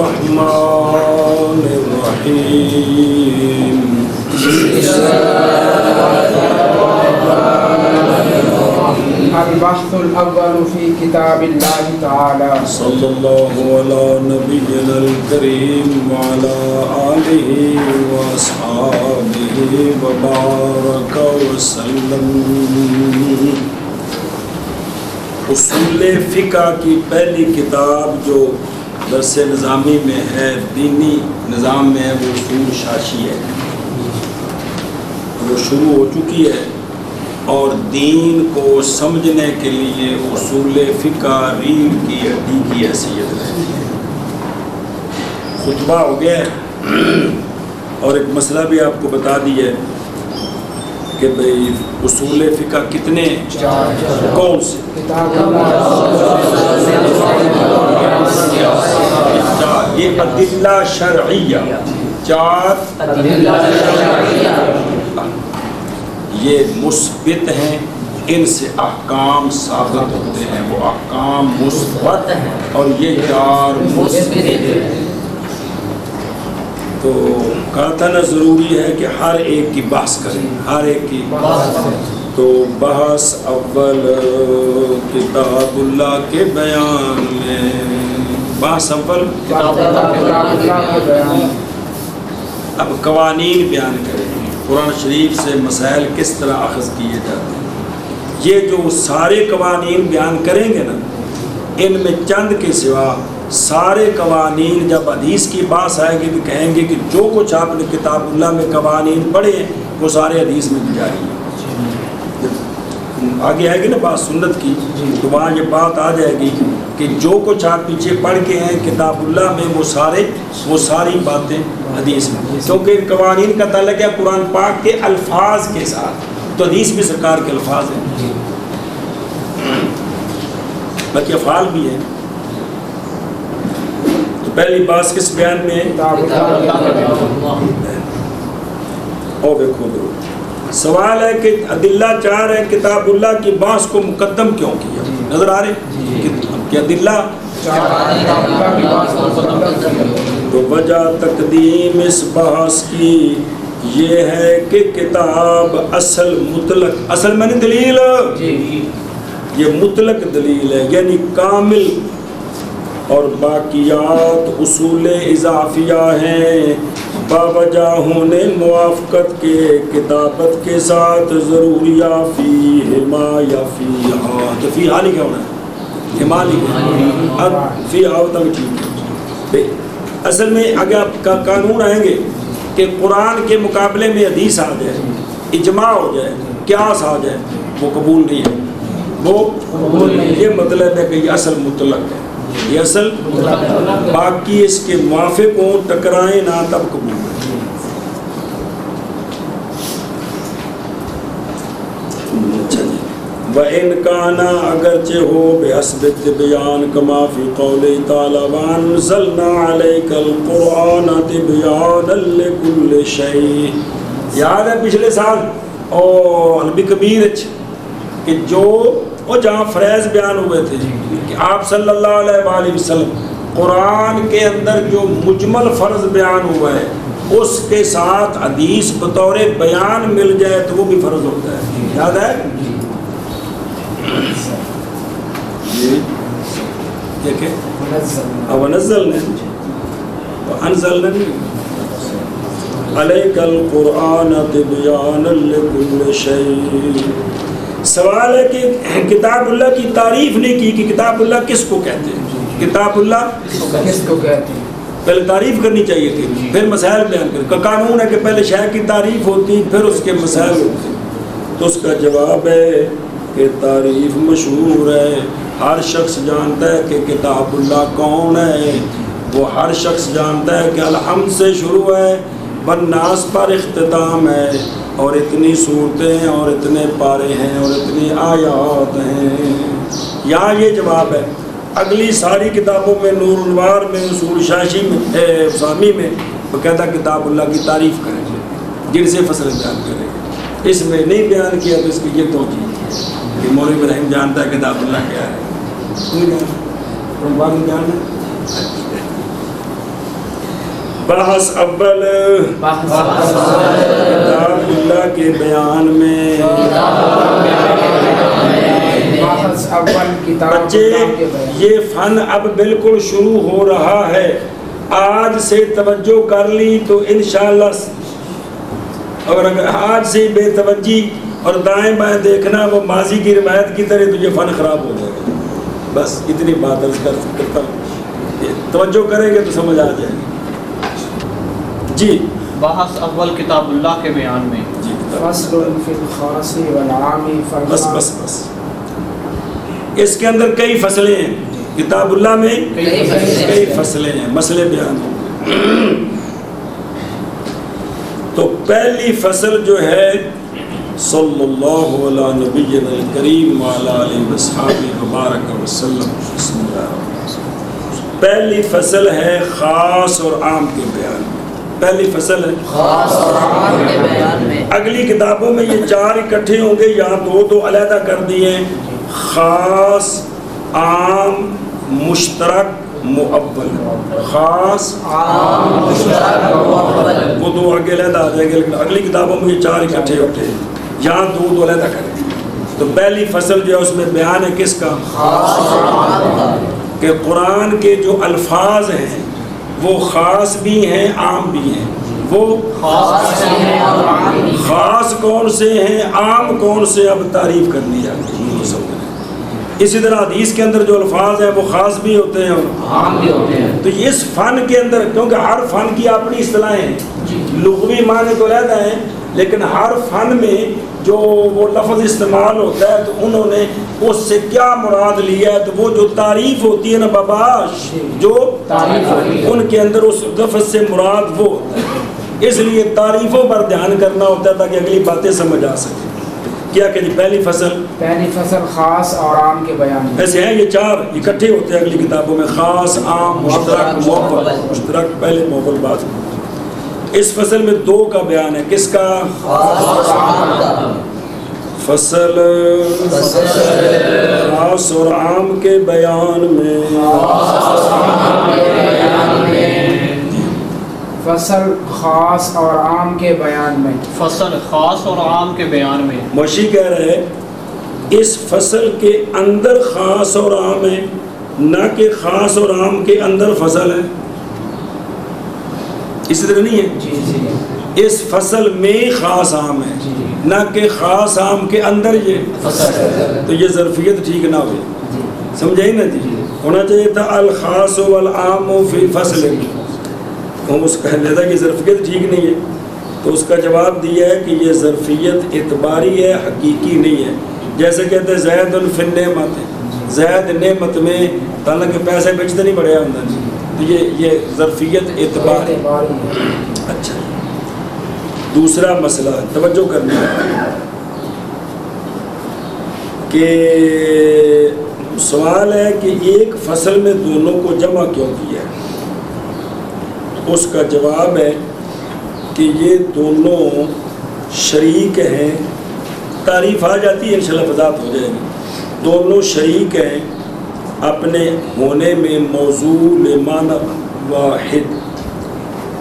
الرحمن الرحیم البحث الاول فی کتاب اللہ تعالی صلی اللہ علی نبینا الکریم وعلی آلہ واصحابہ وبارک وسلم۔ اصول فقہ کی پہلی کتاب جو درس نظامی میں ہے، دینی نظام میں ہے، وہ اصول شاشی ہے، وہ شروع ہو چکی ہے، اور دین کو سمجھنے کے لیے اصول فقہ ریڑھ کی ہڈی کی حیثیت رہتی ہے۔ خطبہ ہو گیا ہے، اور ایک مسئلہ بھی آپ کو بتا دیا ہے کہ بھئی اصول فقہ کتنے، کون سے؟ یہ ادلہ شرعیہ، چار یہ مثبت ہیں، ان سے احکام ثابت ہوتے ہیں، وہ احکام مثبت ہیں، اور یہ چار مثبت ہیں۔ تو کہا تھا نا ضروری ہے کہ ہر ایک کی بحث کریں، ہر ایک کی بحث کریں۔ تو بحث اول کتاب اللہ کے بیان میں، بحث اول اب قوانین بیان کریں، قرآن شریف سے مسائل کس طرح اخذ کیے جاتے ہیں۔ یہ جو سارے قوانین بیان کریں گے نا، ان میں چند کے سوا سارے قوانین جب حدیث کی بات آئے گی تو کہیں گے کہ جو کچھ آپ نے کتاب اللہ میں قوانین پڑھے ہیں وہ سارے حدیث میں بھی جاری ہیں۔ آگے آئے گی نا بات سنت کی، تو وہاں یہ بات آ جائے گی کہ جو کچھ آپ پیچھے پڑھ کے ہیں کتاب اللہ میں وہ ساری باتیں حدیث میں، کیونکہ ان قوانین کا تعلق ہے قرآن پاک کے الفاظ کے ساتھ، تو حدیث بھی سرکار کے الفاظ ہیں، باقی افعال بھی ہیں۔ تو پہلی بات کس بیان میں ہے؟ اور دیکھو سوال ہے کہ ادلہ چار ہے، کتاب اللہ کی بحث کو مقدم کیوں کیا؟ نظر آ رہے کہ ادلہ تو وجہ تقدیم اس بحث کی یہ ہے کہ کتاب اصل مطلق، اصل میں نے دلیل، یہ مطلق دلیل ہے یعنی کامل، اور باقیات اصول اضافیہ ہیں باوجہ ہونے موافقت کے کتابت کے ساتھ ضروریہ فیہما یا فیہا، تو فیہا نہیں کیا ہونا ہے، ہما نہیں ہے، اب فیہا ہوتا بھی ٹھیک ہے۔ اصل میں اگر قانون آئیں گے کہ قرآن کے مقابلے میں حدیث آ جائے، اجماع ہو جائے، قیاس آ جائے، وہ قبول نہیں ہے، وہ یہ مطلب ہے کہ یہ اصل مطلق ہے، یہ اصل باقی اس کے موافق ہوں، ٹکرائیں نہ، تب قبول ہے۔ وَإِنْ كَانَ اگرچہ ہو بِحَسْبِ التِّبْيَانِ كَمَا فِي قَوْلِهِ تَعَالَى وَأَنزَلْنَا عَلَيْكَ الْقُرْآنَ تِبْيَانًا لِكُلِّ شَيْءٍ، یاد ہے پچھلے سال اور البی کبیر کہ جو جہاں فریض بیان ہوئے تھے کہ آپ صلی اللہ علیہ وآلہ وسلم قرآن کے اندر جو مجمل فرض بیان ہوا ہے اس کے ساتھ حدیث بطور بیان مل جائے تو وہ بھی فرض ہوتا ہے، یاد ہے؟ دیکھیں اب نزلنا علیک القرآن تبیانا لکل شیء۔ سوال ہے کہ کتاب اللہ کی تعریف نہیں کی کہ کتاب اللہ کس کو کہتے ہیں، کتاب اللہ کس کو کہتے ہیں، پہلے تعریف کرنی چاہیے تھی، پھر مسائل بیان کر۔ قانون ہے کہ پہلے شے کی تعریف ہوتی پھر اس کے مسائل ہوتے، تو اس کا جواب ہے کہ تعریف مشہور ہے، ہر شخص جانتا ہے کہ کتاب اللہ کون ہے، وہ ہر شخص جانتا ہے کہ الحمد سے شروع ہے، والناس پر اختتام ہے، اور اتنی صورتیں اور اتنے پارے ہیں اور اتنی آیات ہیں۔ یہاں یہ جواب ہے۔ اگلی ساری کتابوں میں نور الانوار میں، اصول شاشی میں، اسامی میں باقاعدہ کتاب اللہ کی تعریف کریں گے، جن سے فصل بیان کریں گے۔ اس میں نہیں بیان کیا تو اس کی یہ توجیہ کہ مولوی ابراہیم جانتا ہے کتاب اللہ کیا ہے، نہیں جانتا، بحث اول کتاب اللہ کے بیان میں. بچے یہ فن اب بالکل شروع ہو رہا ہے. آج سے توجہ کر لی تو انشاءاللہ، اور اگر آج سے بے توجہی اور دائیں بائیں دیکھنا وہ ماضی کی روایت کی طرح تو یہ فن خراب ہو جائے گا. بس اتنی بات عرض کرتا ہوں، توجہ کریں گے تو سمجھ آ جائے گی. جی بحث اول کتاب اللہ کے بیان میں. جی فصل فی الخاص والعام بس بس بس. اس کے اندر کئی فصلیں ہیں. کتاب اللہ میں کئی فصلیں ہیں، مسئلے بیان ہوں. تو پہلی فصل جو ہے صلی اللہ علی نبینا الکریم وعلی آلہ وصحبہ وبارک وسلم. بسم اللہ. پہلی فصل ہے خاص اور عام کے بیان میں. پہلی فصل ہے خاص اور عام کے بیان میں. اگلی کتابوں میں یہ چار اکٹھے ہوں گے، یہاں دو علیحدہ کر دیے. خاص، عام، مشترک، مؤول. خاص، عام، مشترک، مؤول. وہ دو آگے علیحدہ آ جائیں گے، لیکن اگلی کتابوں میں یہ چار اکٹھے ہوتے ہیں، یہاں دو علیحدہ کر دیے. تو پہلی فصل جو ہے اس میں بیان ہے کس کا؟ خاص اور عام کا. کہ قرآن کے جو الفاظ ہیں وہ خاص بھی ہیں، عام بھی ہیں. وہ خاص ہیں اور عام بھی. خاص کون سے ہیں، عام کون سے، اب تعریف کرنی جاتی ہے. اسی طرح حدیث کے اندر جو الفاظ ہیں وہ خاص بھی ہوتے ہیں اور عام بھی ہوتے ہیں. تو اس فن کے اندر، کیونکہ ہر فن کی اپنی اصطلاحیں ہیں، لغوی معنی تو علیحدہ ہیں، لیکن ہر فن میں جو وہ لفظ استعمال ہوتا ہے تو انہوں نے اس سے کیا مراد لیا ہے. تو وہ جو تعریف ہوتی ہے نا باباش، جو تعریف ہوتی ہے، ان کے اندر اس لفظ سے مراد وہ ہوتا ہے. اس لیے تعریفوں پر دھیان کرنا ہوتا ہے تاکہ اگلی باتیں سمجھ آ سکیں. کیا کہ جی پہلی فصل خاص اور عام کے بیان میں. ایسے ہیں یہ چار اکٹھے ہوتے ہیں اگلی کتابوں میں. خاص، عام، مشترک، مؤول. مشترک پہلے، مؤول بعد. اس فصل میں دو کا بیان ہے. کس کا؟ خاص اور عام کا. فصل خاص اور عام کے بیان میں. فصل خاص اور عام کے بیان میں. فصل خاص اور عام کے بیان میں. موشی کہہ رہے ہیں اس فصل کے اندر خاص اور عام ہے، نہ کہ خاص اور عام کے اندر فصل ہے. اسی طرح نہیں ہے. جی جی اس فصل میں خاص عام ہے، نہ کہ خاص عام کے اندر یہ فصل. تو یہ ظرفیت ٹھیک نہ ہوئی. سمجھائی نا جی؟ ہونا چاہیے تھا الخاص والعام فی فصل. ہم اس کہہ لیتا کہ ظرفیت ٹھیک نہیں ہے، تو اس کا جواب دیا ہے کہ یہ ظرفیت اعتباری ہے، حقیقی نہیں ہے. جیسے کہتے ہیں زید فی النعمت، زید نعمت میں حالانکہ پیسے بیچتے نہیں پڑے اندر. تو یہ ظرفیت اعتبار ہے. اچھا، دوسرا مسئلہ توجہ کرنا ہے کہ سوال ہے کہ ایک فصل میں دونوں کو جمع کیوں کیا ہے. اس کا جواب ہے کہ یہ دونوں شریک ہیں. تعریف آ جاتی ہے انشاءاللہ، وضاحت ہو جائے گی. دونوں شریک ہیں اپنے ہونے میں موضوع معنی واحد،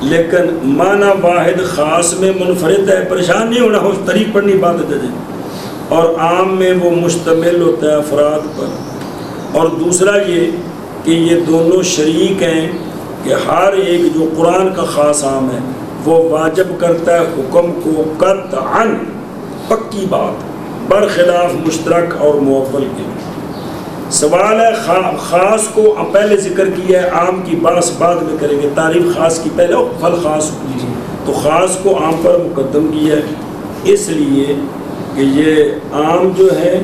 لیکن معنی واحد خاص میں منفرد ہے. پریشان نہیں ہونا، ہو طریق پڑھنی بات ہے جی. اور عام میں وہ مشتمل ہوتا ہے افراد پر. اور دوسرا یہ کہ یہ دونوں شریک ہیں کہ ہر ایک جو قرآن کا خاص عام ہے وہ واجب کرتا ہے حکم کو قطعاً، پکی بات، برخلاف مشترک اور مؤول کے. سوال ہے خاص کو پہلے ذکر کیا ہے، عام کی بات بعد میں کریں گے. تعریف خاص کی پہلے فل خاص ہوئی، تو خاص کو عام پر مقدم کیا ہے اس لیے کہ یہ عام جو ہے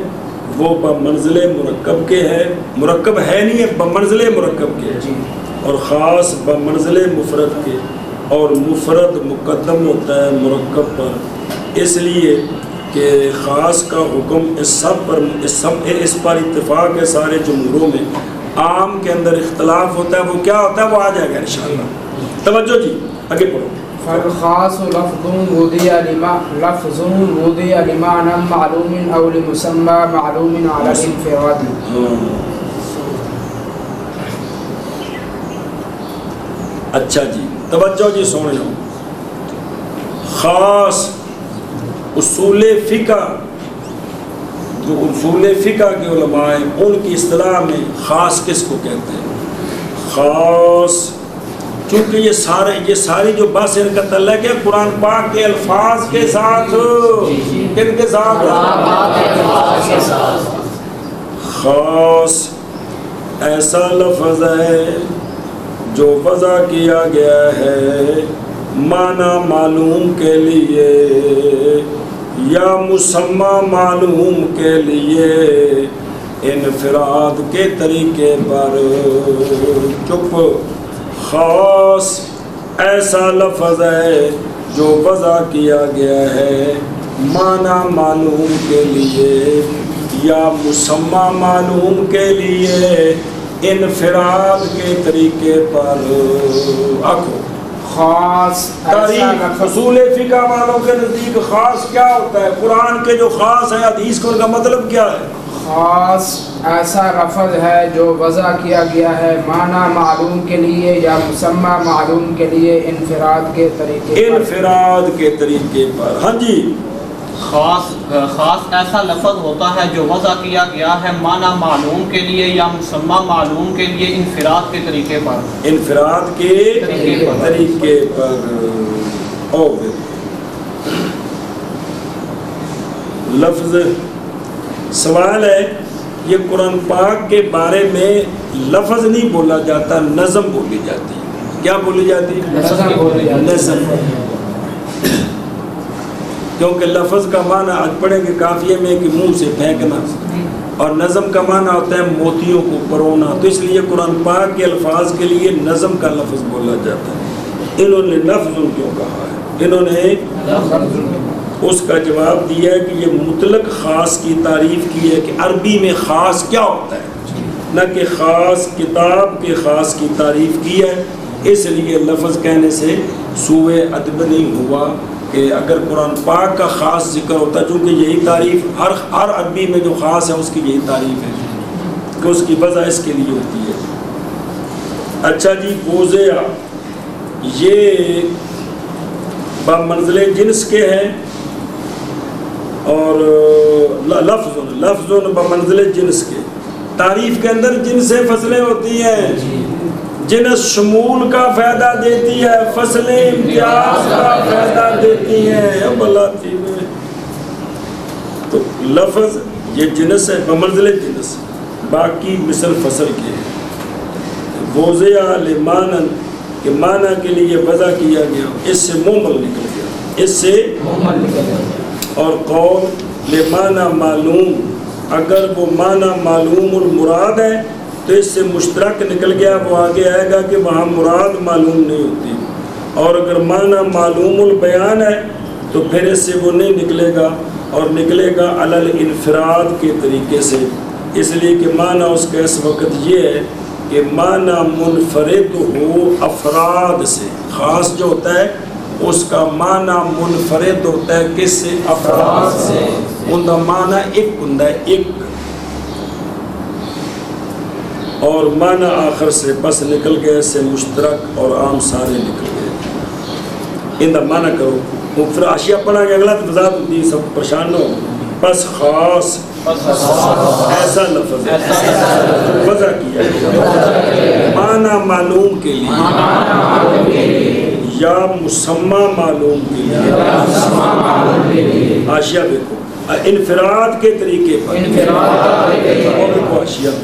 وہ بمنزل مرکب کے ہے، مرکب ہے نہیں ہے، بمنزل مرکب کے ہے. اور خاص بمنزل مفرد کے، اور مفرد مقدم ہوتا ہے مرکب پر. اس لیے کہ خاص کا حکم اس پر اتفاق ہے سارے جمہوروں میں. عام کے اندر اختلاف ہوتا ہے، وہ کیا ہوتا ہے وہ آ جائے گا انشاءاللہ. توجہ جی، آگے پڑھو. فالخاص لفظ وضع لمعنى معلوم او لمسمى معلوم على الانفراد. اچھا جی، توجہ جی سونے ہو، خاص اصول فقہ، جو اصول فقہ کے علماء ہیں ان کی اصطلاح میں خاص کس کو کہتے ہیں؟ خاص، چونکہ یہ ساری جو بس ان کا تعلق ہے قرآن پاک کے الفاظ کے ساتھ، کن کے ساتھ؟ خاص ایسا لفظ ہے جو وضع کیا گیا ہے معنی معلوم کے لیے یا مسمى معلوم کے لیے انفراد کے طریقے پر۔ چپ، خاص ایسا لفظ ہے جو وضع کیا گیا ہے معنی معلوم کے لیے یا مسمى معلوم کے لیے انفراد کے طریقے پر۔ آنکھو خاص ایسا تاریخ لفظ، اصول فقہ والوں کے نزدیک خاص کیا ہوتا ہے؟ قرآن کے جو خاص ہیں حدیث کا ان کا مطلب کیا ہے؟ خاص ایسا لفظ ہے جو وضع کیا گیا ہے معنی معلوم کے لیے یا مسمى معلوم کے لیے انفراد کے طریقے پر۔ انفراد کے طریقے پر۔ ہاں جی، خاص ایسا لفظ ہوتا ہے جو وضع کیا گیا ہے معنی معلوم کے لیے یا مسمى معلوم کے لیے انفراد کے طریقے پر۔ انفراد کے طریقے پر۔ اور لفظ سوال ہے، یہ قرآن پاک کے بارے میں لفظ نہیں بولا جاتا، نظم بولی جاتی ہے۔ کیا بولی جاتی ہے؟ نظم بولی جاتی ہے۔ نظم، کیونکہ لفظ کا معنی آج پڑھیں گے قافیے میں کہ منہ سے پھینکنا، اور نظم کا معنی ہوتا ہے موتیوں کو پرونا، تو اس لیے قرآن پاک کے الفاظ کے لیے نظم کا لفظ بولا جاتا ہے۔ انہوں نے لفظ کیوں کہا ہے؟ انہوں نے اس کا جواب دیا ہے کہ یہ مطلق خاص کی تعریف کی ہے کہ عربی میں خاص کیا ہوتا ہے، نہ کہ خاص کتاب کے خاص کی تعریف کی ہے۔ اس لیے لفظ کہنے سے سوء ادب نہیں ہوا کہ اگر قرآن پاک کا خاص ذکر ہوتا، چونکہ یہی تعریف ہر عربی میں جو خاص ہے اس کی یہی تعریف ہے کہ اس کی وضع اس کے لیے ہوتی ہے۔ اچھا جی، بوزیا یہ بمنزل جنس کے ہیں، اور لفظ بمنزل جنس کے، تعریف کے اندر جنس فصلیں ہوتی ہیں، جنس شمول کا فائدہ دیتی ہے، فصلیں امتیاز کا فائدہ دیتی ہیں۔ تو لفظ یہ جنس ہے بمنزل جنس، باقی مثل فصل کے ہیں۔ وضع لمانن کہ معنی کے لیے وضع کیا گیا، اس سے مومل نکل گیا، اس سے اور قول لمعنی معلوم، اگر وہ معنی معلوم المراد ہے تو اس سے مشترک نکل گیا، وہ آگے آئے گا کہ وہاں مراد معلوم نہیں ہوتی، اور اگر معنی معلوم البیان ہے تو پھر اس سے وہ نہیں نکلے گا، اور نکلے گا علی الانفراد کے طریقے سے، اس لیے کہ معنی اس کا اس وقت یہ ہے کہ معنی منفرد ہو افراد سے، خاص جو ہوتا ہے اس کا معنی منفرد ہوتا ہے کس سے؟ افراد سے، ان کا معنی ایک ہوتا ہے، ایک، اور معنی آخر سے بس نکل گئے، سے مشترک اور عام سارے نکل گئے۔ ان کا معنی کرو، وہ پھر اشیاء پڑھا گیا، اگلا وضاحت ہوتی ہے، سب پریشان نہ ہو۔ بس خاص ایسا لفظ ہے وضع کیا معنی معلوم کے لیے یا مسمى معلوم کے لیے، اشیاء دیکھو انفراد کے طریقے پر، اور دیکھو اشیاء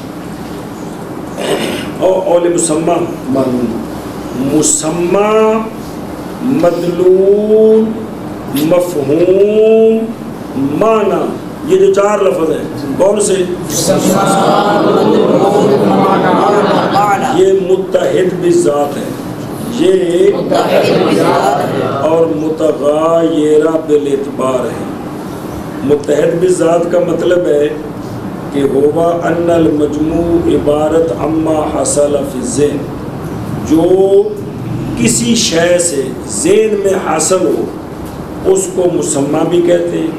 اور مسمى معلوم، مسمى مدلول مفہوم معنی، یہ جو چار لفظ ہیں کون سے؟ یہ متحد بالذات ہے، یہ اور متغایرہ بالاعتبار ہے۔ متحد بالذات کا مطلب ہے کہ ہوا ان المجموع عبارت عما حصل فی الذہن، جو کسی شے سے ذہن میں حاصل ہو اس کو مسمى بھی کہتے ہیں،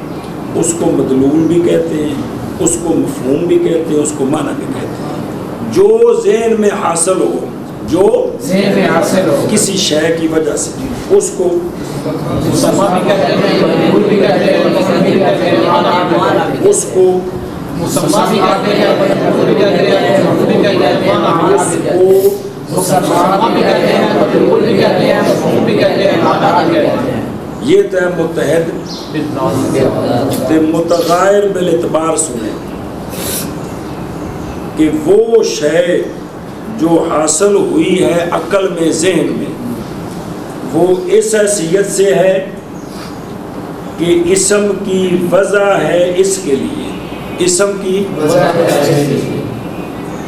اس کو مدلول بھی کہتے ہیں، اس کو مفہوم بھی کہتے ہیں، اس کو معنی بھی کہتے ہیں۔ جو ذہن میں حاصل ہو جو ذہن میں حاصل ہو کسی شے کی وجہ سے، اس کو مسمہ بھی کہتے ہیں، مجہول بھی کہتے ہیں، مفہوم بھی کہتے ہیں، معنی بھی اس کو مسمہ بھی کہتے ہیں، مجہول بھی کہتے ہیں، مفہوم بھی کہتے ہیں، معنی اس بھی کہتے ہیں، کو مسمہ بھی کہتے ہیں، مجہول بھی کہتے ہیں، مفہوم بھی کہتے ہیں، معنی بھی کہتے ہیں۔ یہ تو ہے متحد تے متغیر بالاعتبار سنے کہ وہ شے جو حاصل ہوئی ہے عقل میں، ذہن میں، وہ اس حیثیت سے ہے کہ اسم کی وضع ہے اس کے لیے، اسم کی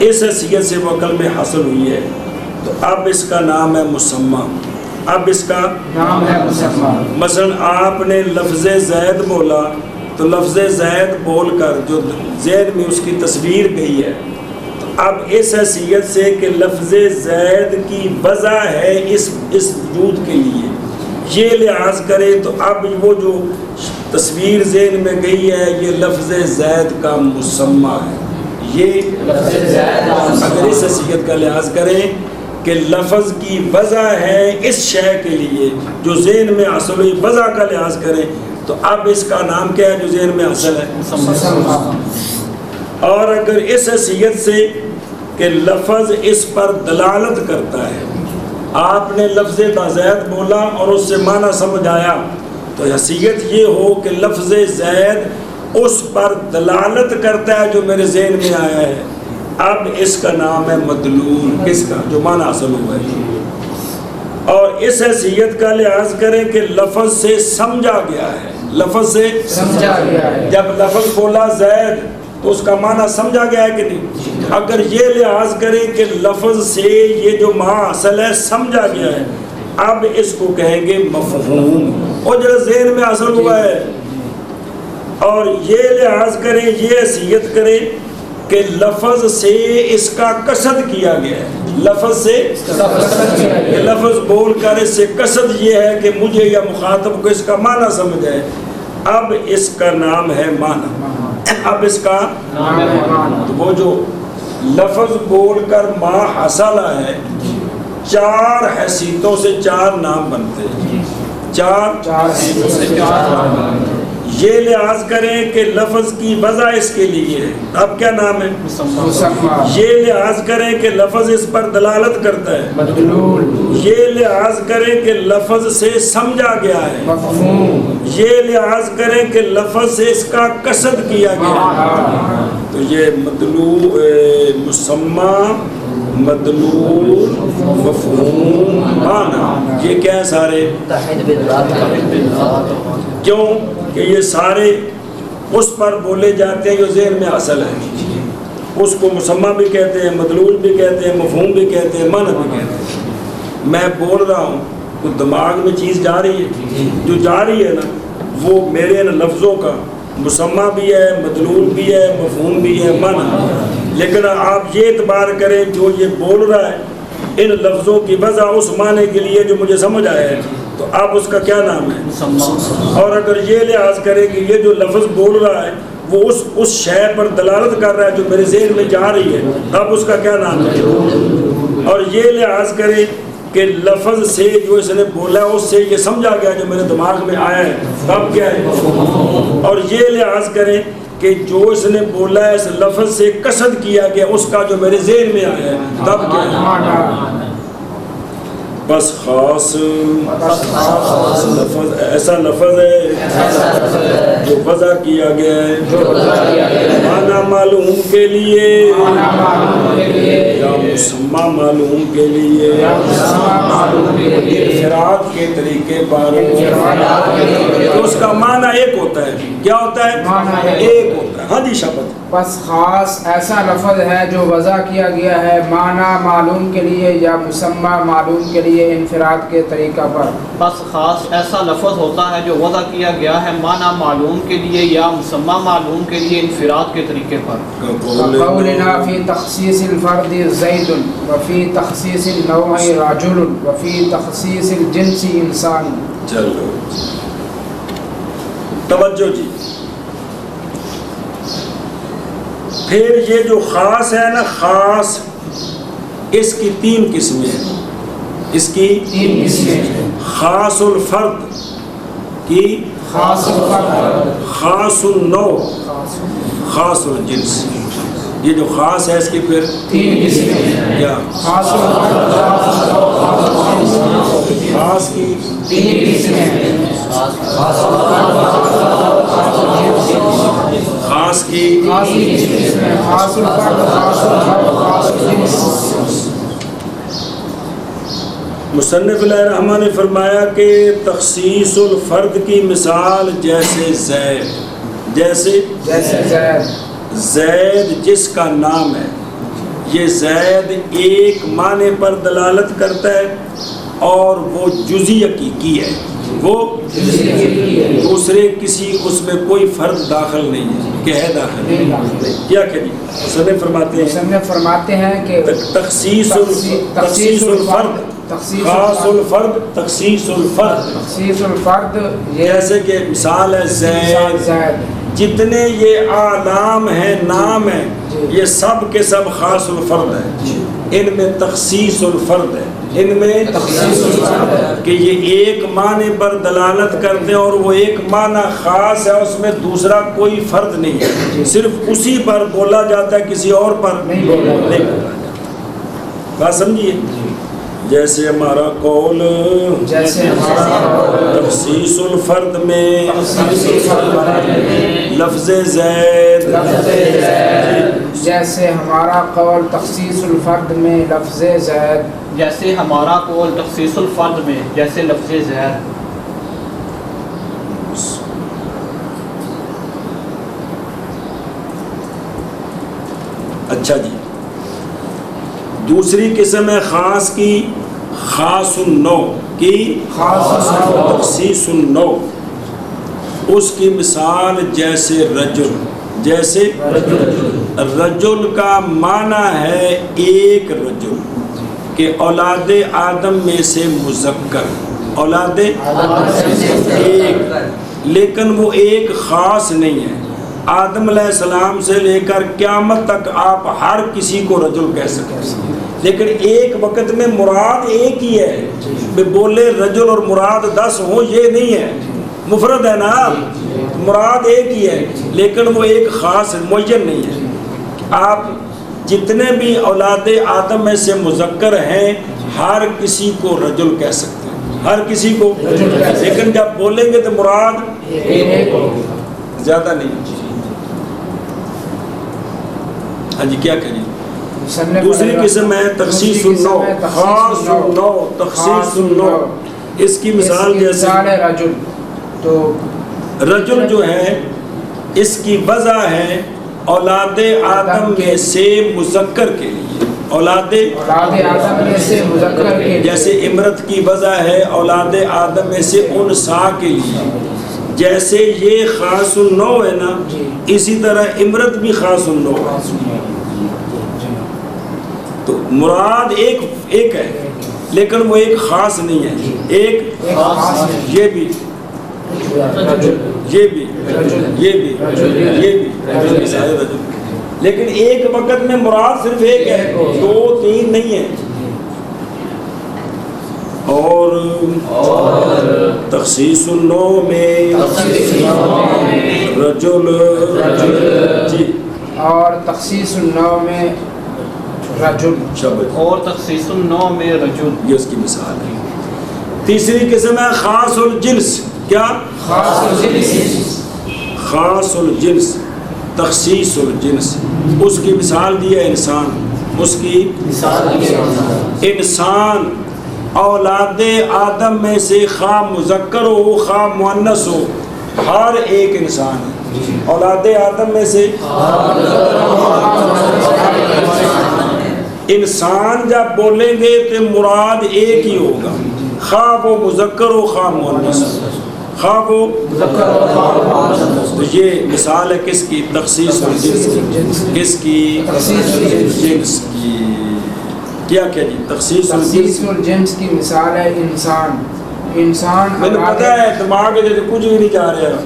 اس حیثیت سے وہ عقل میں حاصل ہوئی ہے، تو اب اس کا نام ہے مسمہ، اب اس کا نام ہے مسمہ۔ مثلا آپ نے لفظ زید بولا تو لفظ زید بول کر جو ذہن میں اس کی تصویر گئی ہے، تو اب اس حیثیت سے کہ لفظ زید کی وضع ہے اس وجود کے لیے، یہ لحاظ کرے تو اب وہ جو تصویر ذہن میں گئی ہے یہ لفظ زید کا مسمہ ہے۔ یہ اگر اس حیثیت کا لحاظ کریں کہ لفظ کی وضع ہے اس شے کے لیے جو ذہن میں حاصل ہوئی، وضع کا لحاظ کریں تو اب اس کا نام کیا ہے جو ذہن میں حاصل ہے؟ مسمہ۔ اور اگر اس حیثیت سے کہ لفظ اس پر دلالت کرتا ہے، آپ نے لفظ زید بولا اور اس سے معنی سمجھ آیا، تو حیثیت یہ ہو کہ لفظ زید اس پر دلالت کرتا ہے جو میرے ذہن میں آیا ہے، اب اس کا نام ہے مدلول، کس کا؟ جو معنی حاصل ہوا ہے۔ اور اس حیثیت کا لحاظ کریں کہ لفظ سے سمجھا گیا ہے، لفظ سے سمجھا گیا ہے۔ جب لفظ بولا زید تو اس کا معنی سمجھا گیا ہے کہ نہیں؟ اگر یہ لحاظ کریں کہ لفظ سے یہ جو معنی حاصل ہے سمجھا گیا ہے، اب اس کو کہیں گے مفہوم، اور جو ذہن میں حاصل ہوا ہے۔ اور یہ لحاظ کریں، یہ حیثیت کریں کہ لفظ سے اس کا قصد کیا گیا ہے، لفظ سے کہ لفظ بول کر اس سے قصد یہ ہے کہ مجھے یا مخاطب کو اس کا معنی سمجھ آئے، اب اس کا نام ہے معنی، اب اس کا نام ہے معنی۔ تو وہ جو لفظ بول کر ما حاصل ہے، چار حیثیتوں سے چار نام بنتے ہیں، چار یہ لحاظ کریں کہ لفظ کی وضع اس کے لیے ہے، اب کیا نام ہے؟ مسمہ۔ یہ لحاظ کریں کہ لفظ اس پر دلالت کرتا ہے، مدلول۔ یہ لحاظ کریں کہ لفظ سے سمجھا گیا ہے، مفہوم۔ یہ لحاظ کریں کہ لفظ سے اس کا قصد کیا گیا ہے، تو یہ مدلول، مسمہ، مدلول، مفہوم، معنی، یہ کیا ہے سارے؟ کیوں کہ یہ سارے اس پر بولے جاتے ہیں جو ذہن میں حاصل ہے، اس کو مسمہ بھی کہتے ہیں، مدلول بھی کہتے ہیں، مفہوم بھی کہتے ہیں، معنی بھی کہتے ہیں۔ میں بول رہا ہوں تو دماغ میں چیز جا رہی ہے، جو جا رہی ہے نا وہ میرے ان لفظوں کا مسمہ بھی ہے، مدلول بھی ہے، مفہوم بھی ہے، معنی۔ لیکن آپ یہ اعتبار کریں جو یہ بول رہا ہے ان لفظوں کی وضع اس معنی کے لیے جو مجھے سمجھ آیا ہے، تو اب اس کا کیا نام ہے؟ اور اگر یہ لحاظ کریں کہ یہ جو لفظ بول رہا ہے وہ اس شے پر دلالت کر رہا ہے جو میرے ذہن میں جا رہی ہے، اب اس کا کیا نام ہے؟ اور یہ لحاظ کریں کہ لفظ سے جو اس نے بولا ہے اس سے یہ سمجھا گیا جو میرے دماغ میں آیا ہے، تب کیا ہے؟ اور یہ لحاظ کریں کہ جو اس نے بولا ہے اس لفظ سے قصد کیا گیا اس کا جو میرے ذہن میں آیا ہے، تب کیا ہے؟ بس خاص لفظ ایسا لفظ ہے جو وضع کیا گیا ہے معنی معلوم کے لیے یا مسمہ معلوم کے لیے، انفراد کے طریقے پر، تو اس کا معنی ایک ہوتا ہے، کیا ہوتا ہے؟ ایک ہوتا ہے۔ ہاں جی شبت۔ بس خاص ایسا لفظ ہے جو وضع کیا گیا ہے معنی معلوم کے لیے یا مسمى معلوم کے لیے انفراد کے طریقہ پر۔ بس خاص ایسا لفظ ہوتا ہے جو وضع کیا گیا ہے معنی معلوم کے لیے یا مسمى معلوم کے لیے انفراد کے طریقے پر۔ قولنا فی تخصیص الفرد زید وفی تخصیص النوع رجل وفی تخصیص الجنس انسان۔ چلو توجہ جی، پھر یہ جو خاص ہے نا، خاص اس کی 3 قسمیں ہیں. اس کی 3 قسمیں. خاص الفرد کی، خاص الفرد، خاص النوع، خاص الجنس. یہ جو خاص ہے اس کی پھر 3 قسمیں. کیا؟ خاص الفرد، خاص کی 3 قسمیں. خاص کی خاص کی قسمیں. خاص الفرد، خاص الفرد، خاص الجنس. مصنف علیہ الرحمٰن نے فرمایا کہ تخصیص الفرد کی مثال جیسے زید، جیسے زید. زید جس کا نام ہے، یہ زید ایک معنی پر دلالت کرتا ہے اور وہ جزئی حقیقی ہے، وہ دوسرے کسی اس میں کوئی فرد داخل نہیں ہے کہ ہے داخل نہیں. کیا کہ مصنف فرماتے ہیں، مصنف فرماتے ہیں کہ تخصیص الفرد، خاص الفرد، تخصیص الفرد. تخصیص الفرد جیسے کہ مثال ہے زید، جتنے یہ اعلام ہیں، نام ہیں، یہ سب کے سب خاص الفرد ہیں. ان میں تخصیص الفرد ہے، ان میں کہ یہ ایک معنی پر دلالت کرتے ہیں اور وہ ایک معنی خاص ہے، اس میں دوسرا کوئی فرد نہیں ہے، صرف اسی پر بولا جاتا ہے، کسی اور پر نہیں بولا جاتا. بات سمجھیے؟ جیسے ہمارا قول تخصیص الفرد میں لفظ زید، جیسے ہمارا قول تخصیص الفرد میں لفظ زید، جیسے ہمارا قول تخصیص الفرد میں جیسے لفظ زید. اچھا جی، دوسری قسم ہے خاص کی، خاص النوع کی، تخصیص النوع. اس کی مثال جیسے رجل، جیسے رجل کا معنی ہے ایک رجل کہ اولاد آدم میں سے مذکر، اولاد ایک، لیکن وہ ایک خاص نہیں ہے. آدم علیہ السلام سے لے کر قیامت تک آپ ہر کسی کو رجل کہہ سکتے ہیں، لیکن ایک وقت میں مراد ایک ہی ہے. بولے رجل اور مراد 10 ہوں یہ نہیں ہے، مفرد ہے نا، مراد ایک ہی ہے لیکن وہ ایک خاص معین نہیں ہے. آپ جتنے بھی اولاد آدم میں سے مذکر ہیں ہر کسی کو رجل کہہ سکتے ہیں، ہر کسی کو، لیکن جب بولیں گے تو مراد زیادہ نہیں. ہاں جی، کیا کہیں؟ دوسری قسم ہے تخصیص النوع، خاص النوع، تخصیص النوع. اس کی مثال جیسے رجل. تو رجل جو ہے اس کی وضع ہے اولاد آدم میں سے مذکر کے لیے، اولاد آدم میں سے مذکر کے لیے، جیسے امرت کی وضع ہے اولاد آدم میں سے انثیٰ کے لیے. جیسے یہ خاص النوع ہے نا، اسی طرح امرت بھی خاص النوع ہے. تو مراد ایک ہے لیکن وہ ایک خاص نہیں ہے. ایک یہ بھی، یہ بھی، یہ بھی، یہ بھی، لیکن ایک وقت میں مراد صرف ایک ہے، 2 3 نہیں ہے. اور تخصیص النوع میں رجل، جی، اور تخصیص النوع میں رجل، اور تخصیص النوع میں رجل، یہ اس کی مثال ہے. تیسری قسم ہے خاص الجنس. کیا؟ خاص الجنس. خاص الجنس، تخصیص الجنس. اس کی مثال دی ہے انسان. اس کی انسان اولاد آدم میں سے خواہ مذکر ہو خواہ مؤنث ہو، ہر ایک انسان ہے. اولاد آدم میں سے انسان جب بولیں گے تو مراد ایک ہی ہوگا، خواہ وہ مذکر ہو خواہ مؤنث، خواہ وہ تو یہ مثال ہے کس کی؟ تخصیص الجنس کی. کس کی؟ جنس کی. کیا کیا جی؟ تخصیص الجنس کی مثال ہے انسان. انسان میں نے پتہ ہے دماغ میں کچھ بھی نہیں جا رہا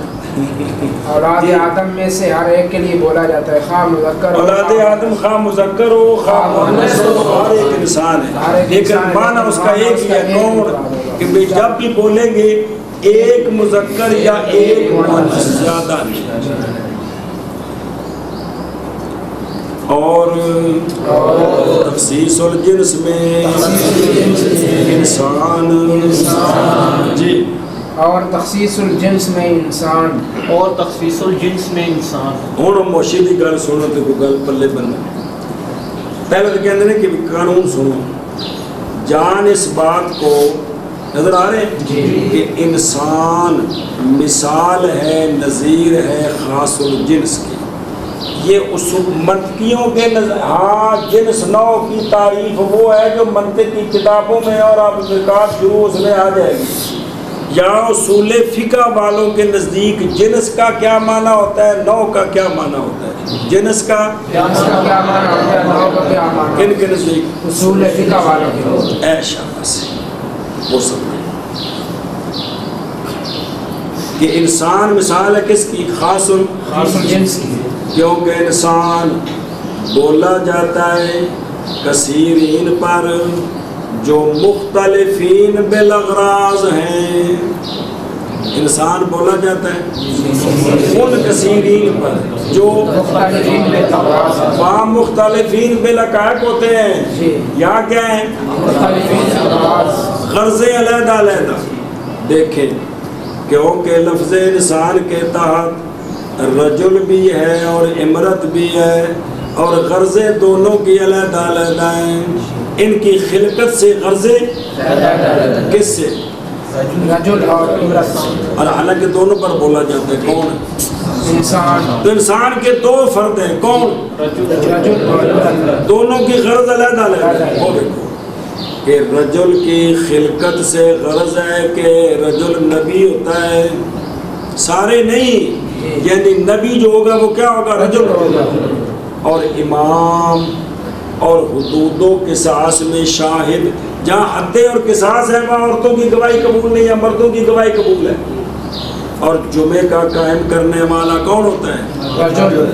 اولاد آدم میں سے ہر ایک کے لیے بولا جاتا ہے، خواہ مذکر ہو، اولاد آدم خواہ مذکر ہو خواہ مؤنث ہو، ہر ایک انسان ہے، لیکن معنی اس کا ایک ہی ہے، کون؟ کہ بھئی جب بھی بولیں گے ایک مذکر یا ایک مؤنث، زیادہ نہیں۔ اور تخصیص الجنس میں انسان، جی، اور تخصیص الجنس میں انسان، اور تخصیص الجنس میں انسان۔ ہوں موشی کی گل سنو تو کوئی گل پلے بننا، پہلے تو کہتے ہیں کہ قانون سنو، جان اس بات کو نظر آ رہے ہیں کہ انسان مثال ہے، نظیر ہے خاص الجنس کی، یہ اصول منطقیوں کے ہاں جنس نو کی تعریف وہ ہے جو منطق کی کتابوں میں اور آپ نکات دروس میں آ جائے گی، یا اصول فقہ والوں کے نزدیک جنس کا کیا معنی ہوتا ہے، نو کا کیا معنی ہوتا ہے، جنس کا کیا معنی ہوتا ہے، نو کا کیا معنی، کن کے نزدیک؟ اصول فقہ والوں کے۔ اے شاباش، وہ سمجھے کہ انسان مثال ہے کس کی؟ خاص الجنس کی، کیونکہ انسان بولا جاتا ہے کثیرین پر جو مختلفین بالاغراض ہیں، انسان بولا جاتا ہے ان کثیرین پر جو وہاں مختلفین بالحقائق ہوتے ہیں، یا کیا ہیں؟ غرضیں علیحدہ علیحدہ۔ دیکھیں کیونکہ لفظ انسان کے تحت رجل بھی ہے اور امرت بھی ہے، اور غرضیں دونوں کی علیحدہ علیحدہ ہیں، ان کی خلقت سے غرضیں کس سے؟ رجل اور امرت، اور حالانکہ دونوں پر بولا جاتا ہے، کون؟ انسان، تو انسان کے دو فرد ہیں، کون؟ رجل اور امرت، دونوں کی غرض علیحدہ علیحدہ ہے۔ وہ دیکھو کہ رجل کی خلقت سے غرض ہے کہ رجل نبی ہوتا ہے، سارے نہیں، یعنی نبی جو ہوگا وہ کیا ہوگا؟ رجل ہوگا، اور امام اور حدود و قصاص میں شاہد، جہاں حدیں اور قصاص ہے وہاں عورتوں کی گواہی قبول نہیں ہے، مردوں کی گواہی قبول ہے۔ اور جمعے کا قائم کرنے والا کون ہوتا ہے؟ رجل،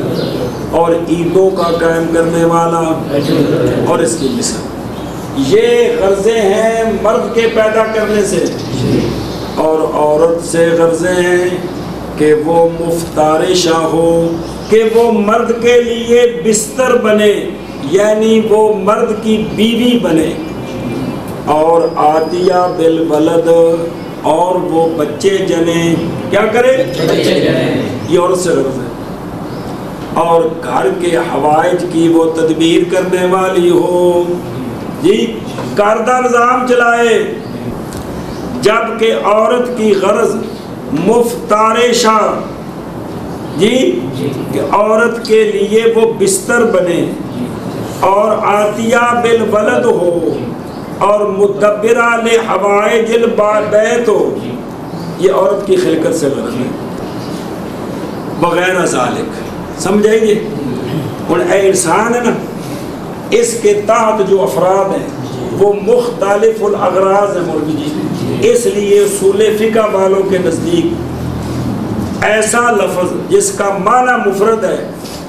اور عیدوں کا قائم کرنے والا، اور اس کی مثال یہ غرضیں ہیں مرد کے پیدا کرنے سے، اور عورت سے غرضیں ہیں کہ وہ مفتارشہ ہو، کہ وہ مرد کے لیے بستر بنے، یعنی وہ مرد کی بیوی بنے، اور آتیہ بالولد، اور وہ بچے جنے، کیا کرے؟ یہ عورت سے غرض ہے، اور گھر کے حوائج کی وہ تدبیر کرنے والی ہو، جی، کاردہ نظام چلائے، جبکہ عورت کی غرض مفتارشہ، جی، کہ عورت کے لیے وہ بستر بنے، اور آتیہ بالولد ہو، اور مدبرہ لحوائج البیت ہو، یہ عورت کی خلقت سے غرض ہے، بغیر ذالک، سمجھیں گے؟ اور اے انسان ہے نا، اس کے تحت جو افراد ہیں وہ مختلف الاغراض ہیں مولوی جی، اس لیے اصول فقہ والوں کے نزدیک ایسا لفظ جس کا معنی مفرد ہے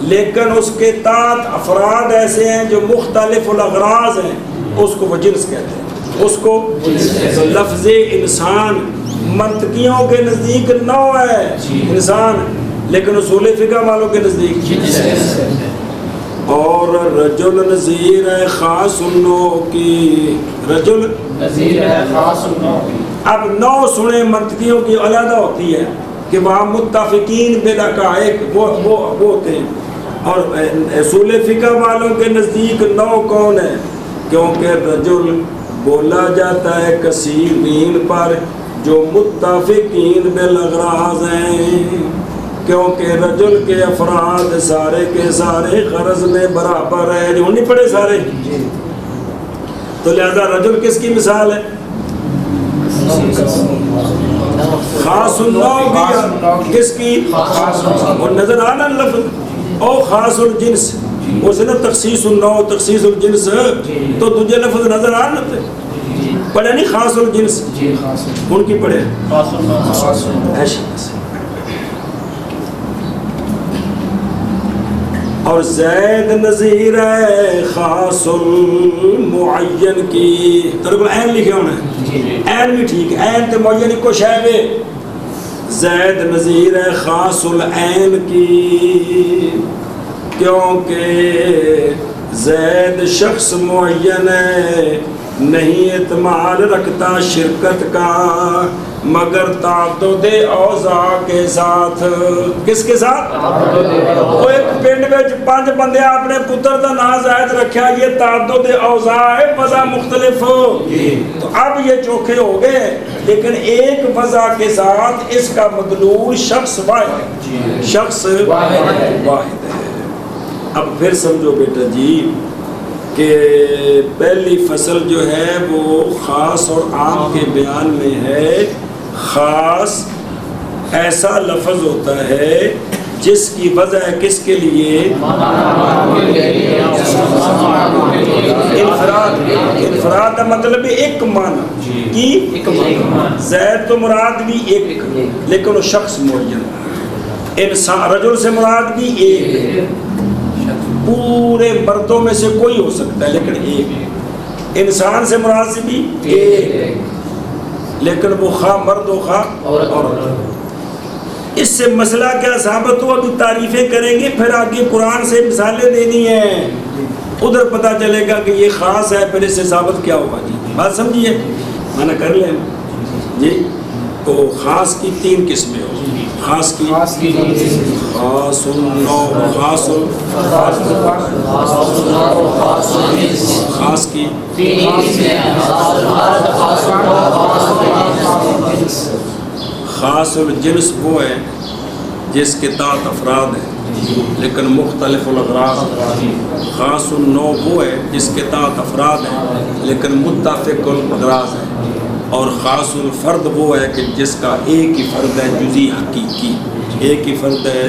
لیکن اس کے تحت افراد ایسے ہیں جو مختلف الاغراض ہیں، اس کو وہ جنس کہتے ہیں، اس کو لفظ انسان منطقیوں کے نزدیک نو ہے انسان، لیکن اصول فقہ والوں کے نزدیک جنس ہے۔ اور رجل نظیر ہے خاص النوع کی، رجل نظیر ہے خاص النوع کی۔ اب نو سنے منطقیوں کی علیحدہ ہوتی ہے کہ وہاں متفقین بالحقائق وہ ہوتے ہیں، اور اصول فقہ والوں کے نزدیک نو کون ہے؟ کیونکہ رجل بولا جاتا ہے کثیرین پر جو متفقین بالاغراض ہیں، کیونکہ رجل کے افراد سارے کے سارے غرض میں برابر ہے، جو نہیں پڑے سارے، تو لہذا رجل کس کی مثال ہے؟ خاص النوع کی، کس کی؟ اور نظر آنا لفظ او خاص الجنس، اس نے تخصیص النوع تخصیص الجنس، تو تجھے لفظ نظر آنا تھے، پڑھے نہیں خاص الجنس، ان کی پڑھے اور زید نظیر ہے خاص المعین کی. تیرے کو عین لکھے ہونا ہے, عین بھی ٹھیک ہے, عین تے معین کو شے زید نظیر ہے خاص العین کی, کیونکہ زید شخص معین ہے, نہیں اعتماد رکھتا شرکت کا مگر تعدد اوضاع کے ساتھ. کس کے ساتھ؟ وہ ایک پنڈ میں 5 بندے اپنے پتر کا نام زید رکھا, یہ تعدد اوضاع ہے, وضع مختلف, تو اب یہ چوکھے ہو گئے, لیکن ایک وضع کے ساتھ اس کا مدلول شخص واحد ہے, شخص واحد ہے. اب پھر سمجھو بیٹا جی کہ پہلی فصل جو ہے وہ خاص اور عام کے بیان میں ہے. خاص ایسا لفظ ہوتا ہے جس کی وضع کس کے لیے؟ انفراد کا مطلب ایک معنی کی, زید تو مراد بھی ایک لیکن وہ شخص معین, انسان رجل سے مراد بھی ایک, پورے مردوں میں سے کوئی ہو سکتا ہے لیکن ایک, انسان سے مراد سے بھی ایک, لیکن وہ خواہ مرد و خواہ عورت. اس سے مسئلہ کیا ثابت ہوا؟ ابھی تعریفیں کریں گے, پھر آگے قرآن سے مثالیں دینی ہیں, ادھر پتہ چلے گا کہ یہ خاص ہے, پھر اس سے ثابت کیا ہوگا. جی بات سمجھیے, مانا کر لیں جی. تو خاص کی 3 قسمیں ہو, خاص کی خاص کی خاص الجنس وہ ہے جس کے تحت افراد ہیں لیکن مختلف الاغراض. خاص النوع وہ ہے جس کے تحت افراد ہیں لیکن متفق الاغراض ہیں. اور خاص الفرد وہ ہے کہ جس کا ایک ہی فرد ہے جزئی حقیقی, ایک ہی فرد ہے.